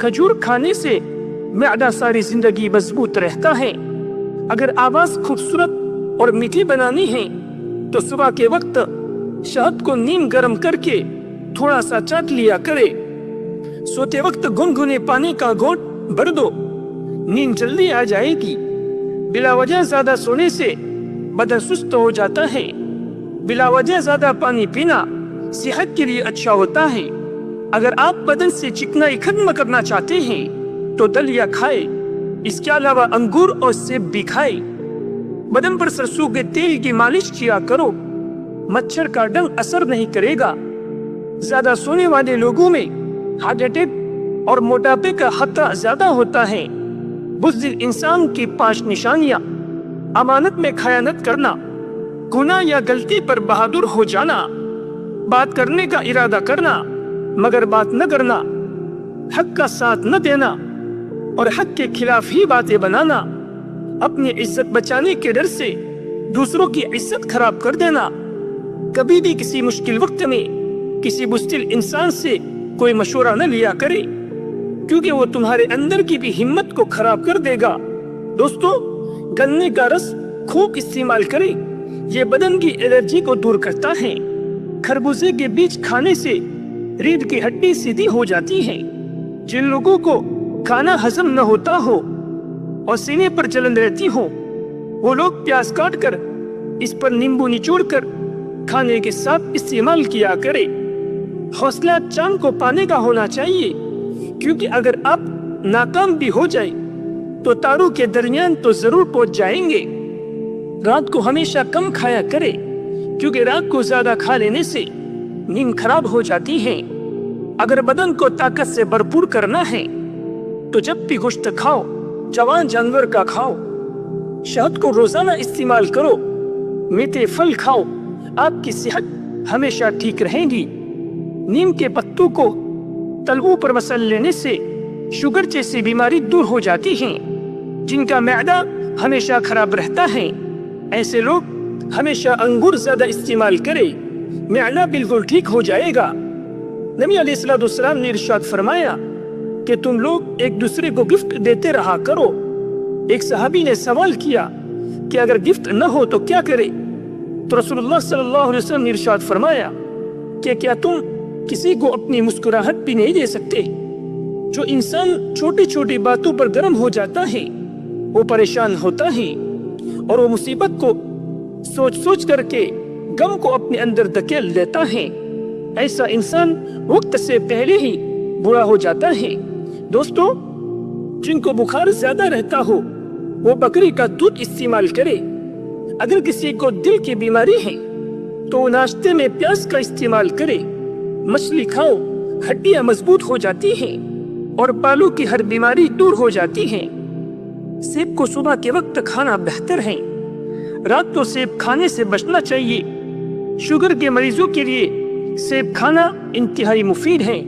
کھجور کھانے سے معدہ ساری زندگی مضبوط رہتا ہے۔ اگر آواز خوبصورت اور میٹھی بنانی ہے تو صبح کے وقت شہد کو نیم گرم کر کے تھوڑا سا چاٹ لیا کرے۔ سوتے وقت گنگنے پانی کا گھونٹ بھر دو، نیند جلدی آ جائے گی۔ بلا وجہ زیادہ سونے سے بدن سست ہو جاتا ہے۔ بلا وجہ زیادہ پانی پینا صحت کے لیے اچھا ہوتا ہے۔ اگر آپ بدن سے چکنائی ختم کرنا چاہتے ہیں تو دلیا کھائے، اس کے علاوہ انگور اور سیب بھی کھائے۔ بدن پر سرسوں کے تیل کی مالش کیا کرو، مچھر کا ڈنگ اثر نہیں کرے گا۔ زیادہ سونے والے لوگوں میں ہارٹ اٹیک اور موٹاپے کا خطرہ زیادہ ہوتا ہے۔ بزدل انسان کی 5 نشانیاں: امانت میں خیانت کرنا، گناہ یا غلطی پر بہادر ہو جانا، بات کرنے کا ارادہ کرنا مگر بات نہ کرنا، حق کا ساتھ نہ دینا اور حق کے خلاف ہی باتیں بنانا، اپنی عزت بچانے کے ڈر سے دوسروں کی عزت خراب کر دینا۔ کبھی بھی کسی مشکل وقت میں کسی بزدل انسان سے کوئی مشورہ نہ لیا کرے، کیونکہ وہ تمہارے اندر کی بھی ہمت کو خراب کر دے گا۔ دوستو، گنے کا رس خوب استعمال کریں، یہ بدن کی الرجی کو دور کرتا ہے۔ خربوزے کے بیج کھانے سے ریڑھ کی ہڈی سیدھی ہو جاتی ہے۔ جن لوگوں کو کھانا ہضم نہ ہوتا ہو اور سینے پر جلن رہتی ہو، وہ لوگ پیاز کاٹ کر اس پر نیمبو نچوڑ کر کھانے کے ساتھ استعمال کیا کرے۔ حوصلہ چاند کو پانے کا ہونا چاہیے، کیونکہ اگر آپ ناکام بھی ہو جائے تو تاروں کے درمیان تو ضرور پہنچ جائیں گے۔ رات کو ہمیشہ کم کھایا کرے، کیونکہ رات کو زیادہ کھا لینے سے نیند خراب ہو جاتی ہے۔ اگر بدن کو طاقت سے بھرپور کرنا ہے تو جب بھی گوشت کھاؤ، جوان جانور کا کھاؤ، شہد کو روزانہ استعمال کرو، میٹھے پھل کھاؤ، آپ کی صحت ہمیشہ ٹھیک رہے گی۔ نیم کے پتوں کو تلووں پر مسل لینے سے شوگر جیسی بیماری دور ہو جاتی ہیں۔ جن کا معدہ ہمیشہ خراب رہتا ہے، ایسے لوگ ہمیشہ انگور زیادہ استعمال کرے، معدہ بالکل ٹھیک ہو جائے گا۔ نبی علیہ السلام نے ارشاد فرمایا کہ تم لوگ ایک دوسرے کو گفٹ دیتے رہا کرو۔ ایک صحابی نے سوال کیا کہ اگر گفٹ نہ ہو تو کیا کرے؟ تو رسول اللہ صلی اللہ علیہ وسلم نے ارشاد فرمایا کہ کیا تم کسی کو اپنی مسکراہٹ بھی نہیں دے سکتے؟ جو انسان چھوٹی چھوٹی باتوں پر گرم ہو جاتا ہے، وہ پریشان ہوتا ہے اور وہ مصیبت کو سوچ سوچ کر کے غم کو اپنے اندر دھکیل لیتا ہے۔ ایسا انسان وقت سے پہلے ہی برا ہو جاتا ہے۔ دوستو، جن کو بخار زیادہ رہتا ہو وہ بکری کا دودھ استعمال کرے۔ اگر کسی کو دل کی بیماری ہے تو وہ ناشتے میں پیاز کا استعمال کرے۔ مچھلی کھاؤ، ہڈیاں مضبوط ہو جاتی ہیں اور بالوں کی ہر بیماری دور ہو جاتی ہے۔ سیب کو صبح کے وقت کھانا بہتر ہے، رات کو سیب کھانے سے بچنا چاہیے۔ شوگر کے مریضوں کے لیے سیب کھانا انتہائی مفید ہے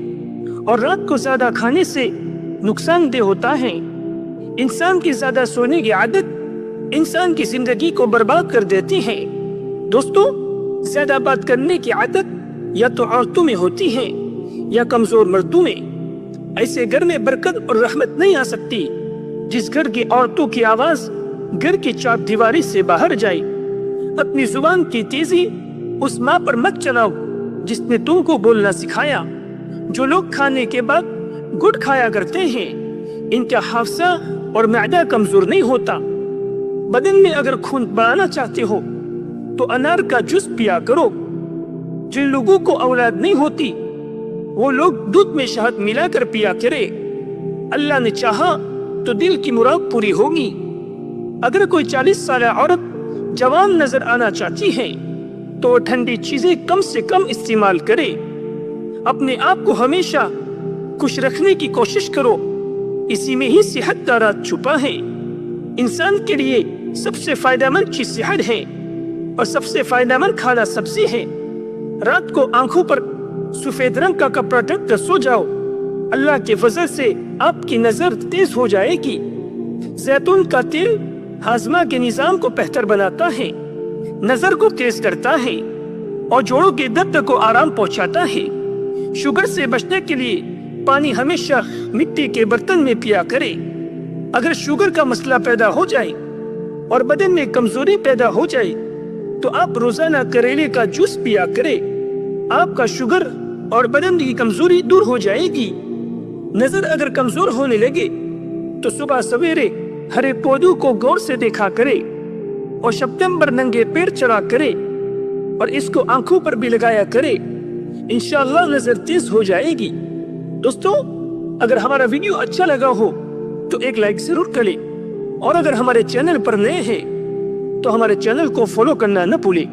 اور رات کو زیادہ کھانے سے نقصان دہ ہوتا ہے۔ انسان کی زیادہ سونے کی عادت انسان کی زندگی کو برباد کر دیتی ہے۔ دوستو، زیادہ بات کرنے کی عادت یا تو عورتوں میں ہوتی ہے یا کمزور مردوں میں۔ ایسے گھر میں برکت اور رحمت نہیں آ سکتی۔ جس گھر کی عورتوں کی آواز گھر کی چار دیواری سے باہر جائے۔ اپنی زبان کی تیزی اس ماں پر مت چلاؤ جس نے تم کو بولنا سکھایا۔ جو لوگ کھانے کے بعد گڑ کھایا کرتے ہیں، ان کا حافظہ اور معدہ کمزور نہیں ہوتا۔ بدن میں اگر خون بڑھانا چاہتے ہو تو انار کا جوس پیا کرو۔ جن لوگوں کو اولاد نہیں ہوتی وہ لوگ دودھ میں شہد ملا کر پیا کرے۔ اللہ نے چاہا تو دل کی مراد پوری ہوگی۔ اگر کوئی 40 سالہ عورت جوان نظر آنا چاہتی ہے تو وہ ٹھنڈی چیزیں کم سے کم استعمال کرے۔ اپنے آپ کو ہمیشہ خوش رکھنے کی کوشش کرو، اسی میں ہی صحت کا راز چھپا ہے۔ انسان کے لیے سب سے فائدہ مند چیز صحت ہے اور سب سے فائدہ مند کھانا سبزی ہے۔ رات کو آنکھوں پر سفید رنگ کا کپڑا ڈھک کر سو جاؤ، اللہ کے فضل سے آپ کی نظر تیز ہو جائے گی۔ زیتون کا تیل ہاضمہ کے نظام کو بہتر بناتا ہے، نظر کو تیز کرتا ہے اور جوڑوں کے درد کو آرام پہنچاتا ہے۔ شوگر سے بچنے کے لیے پانی ہمیشہ مٹی کے برتن میں پیا کرے۔ اگر شوگر کا مسئلہ پیدا ہو جائے اور بدن میں کمزوری پیدا ہو جائے تو آپ روزانہ کریلے کا جوس پیا کرے۔ آپ کا شوگر اور بدن کی کمزوری دور ہو جائے گی۔ نظر اگر کمزور ہونے لگے تو صبح سویرے ہرے پودوں کو غور سے دیکھا کرے اور سپتمبر ننگے پیڑ چڑھا کرے اور اس کو آنکھوں پر بھی لگایا کرے۔ انشاءاللہ نظر تیز ہو جائے گی۔ دوستو، اگر ہمارا ویڈیو اچھا لگا ہو تو ایک لائک ضرور کریں، اور اگر ہمارے چینل پر نئے ہیں تو ہمارے چینل کو فالو کرنا نہ بھولیں۔